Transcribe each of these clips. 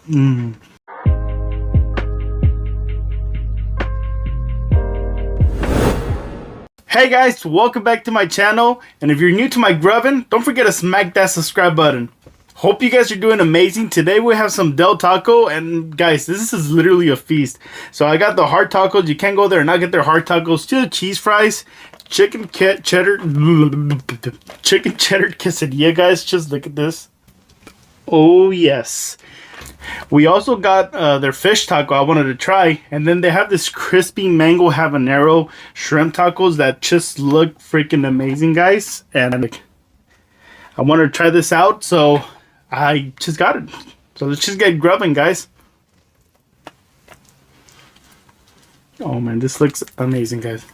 Mm. Hey guys, welcome back to my channel, and if you're new to my grubbin, don't forget to smack that subscribe button. Hope you guys are doing amazing. Today we have some DellTaco, and guys, this is literally a feast. So I got the hard tacos. You can't go there and not get their hard tacos. 2 cheese fries, chicken cheddar quesadilla, guys. Just look at this. Oh yes. We also got their fish taco I wanted to try, and then they have this crispy mango habanero shrimp tacos that just look freaking amazing, guys. And I wanted to try this out, so I just got it. So let's just get grubbing, guys. Oh man, this looks amazing, guys.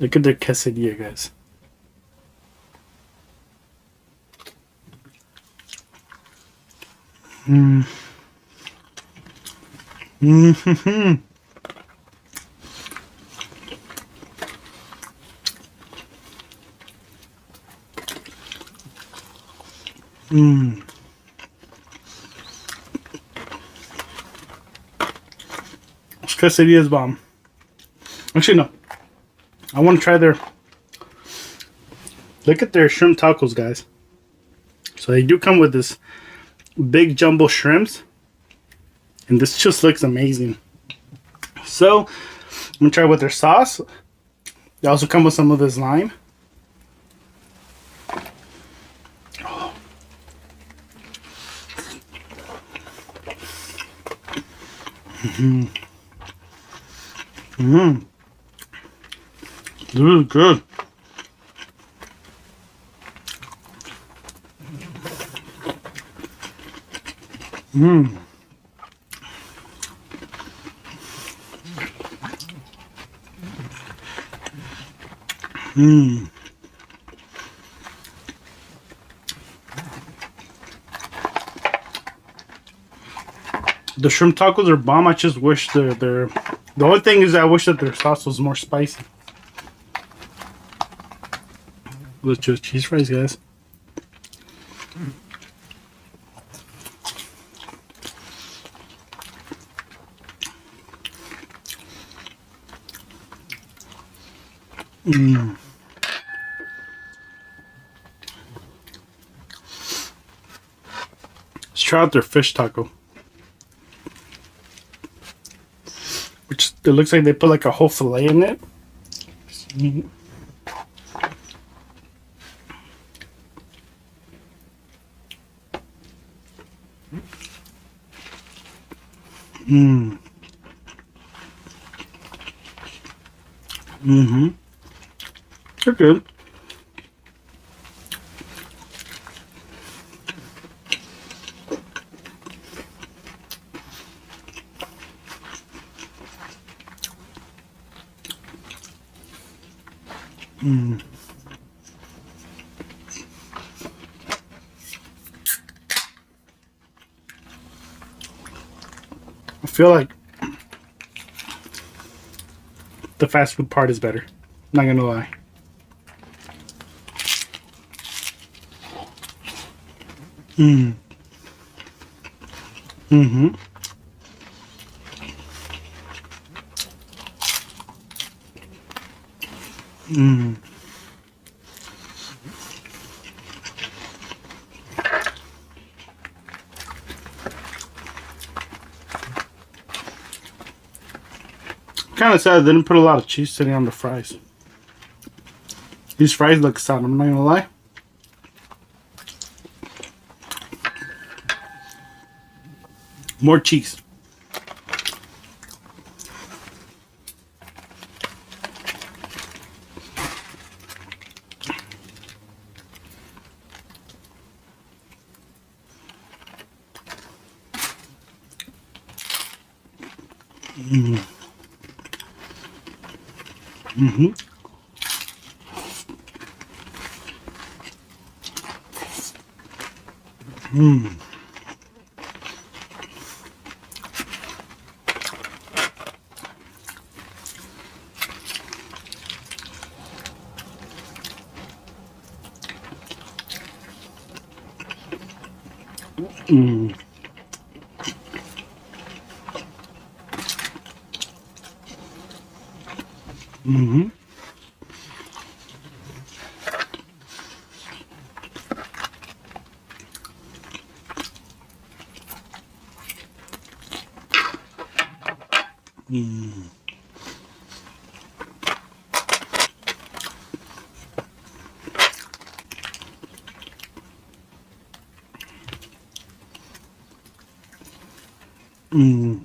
Look at the quesadilla, guys. Mm. Mm-hmm. Mm. This quesadilla is bomb. Actually, no. I want to try their... Look at their shrimp tacos, guys. So they do come with this big jumbo shrimps, and this just looks amazing. So I'm gonna try with their sauce. They also come with some of this lime. Oh. Mm-hmm. Mm-hmm. This is good. Mm. Mm. The shrimp tacos are bomb. I just wish the only thing is I wish that their sauce was more spicy. Let's just cheese fries, guys. Mm. Let's try out their fish taco. Which it looks like they put like a whole fillet in it. Mm. Mm-hmm. They're good. Mm. I feel like the fast food part is better. Not gonna lie. Mm. Mm-hmm. Mm. Kind of sad they didn't put a lot of cheese today on the fries. These fries look sad, I'm not gonna lie. More cheese. Mm. Mm-hmm. Mm. Mm. Mm-hmm. Mm. Mm.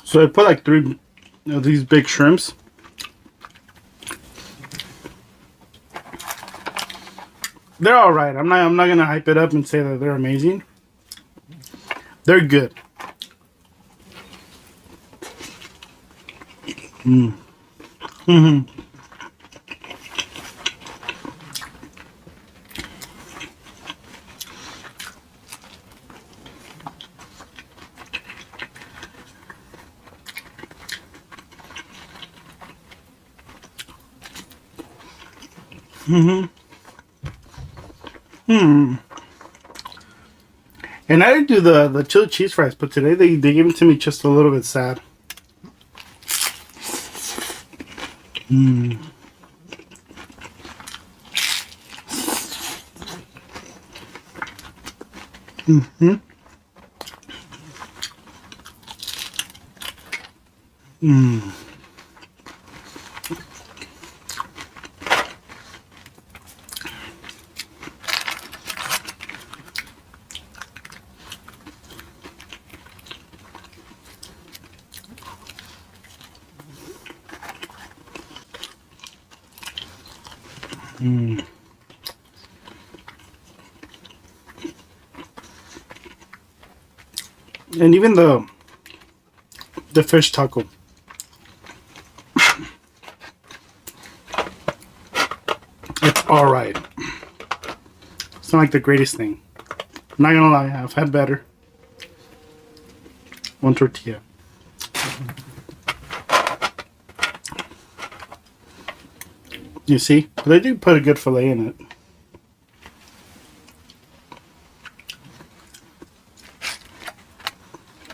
So I put like 3 of these big shrimps. They're all right. I'm not gonna hype it up and say that they're amazing. They're good. Mm. Mm-hmm. Mm-hmm. Hmm. And I didn't do the chili cheese fries, but today they gave it to me just a little bit sad. Mm. Mm-hmm. Mm. Mm. And even the fish taco. It's alright. It's not like the greatest thing. I'm not gonna lie, I've had better. 1 tortilla. You see? But they do put a good fillet in it.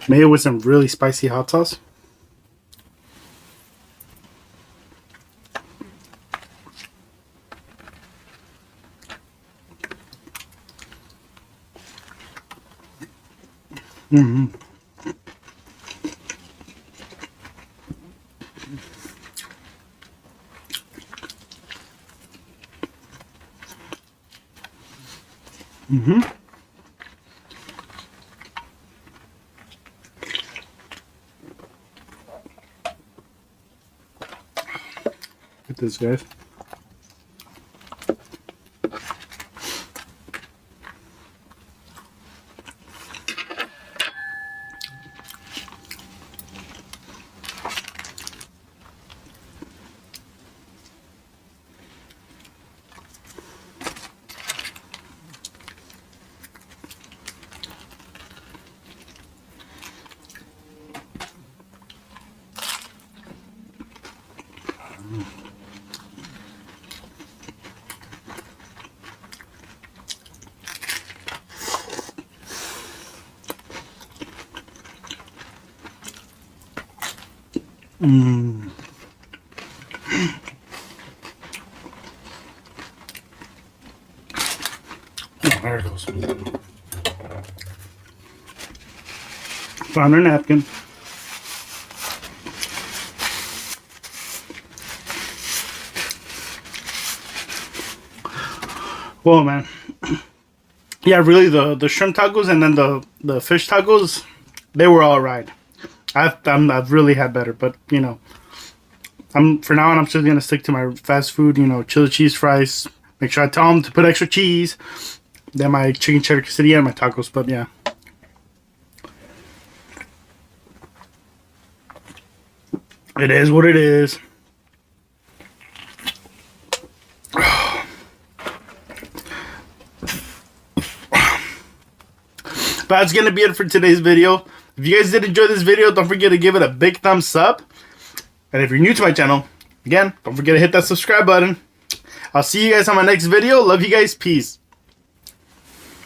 Maybe with some really spicy hot sauce. Mm-hmm. Mm-hmm. Look at this, guys. Mm. Oh, there it goes. Found her napkin. Whoa, man. Yeah, really, the shrimp tacos and then the fish tacos, they were all right. I've really had better, but you know, for now on I'm just gonna stick to my fast food. You know, chili cheese fries. Make sure I tell them to put extra cheese. Then my chicken cheddar quesadilla and my tacos. But yeah, it is what it is. But that's gonna be it for today's video. If you guys did enjoy this video, don't forget to give it a big thumbs up. And if you're new to my channel, again, don't forget to hit that subscribe button. I'll see you guys on my next video. Love you guys. Peace.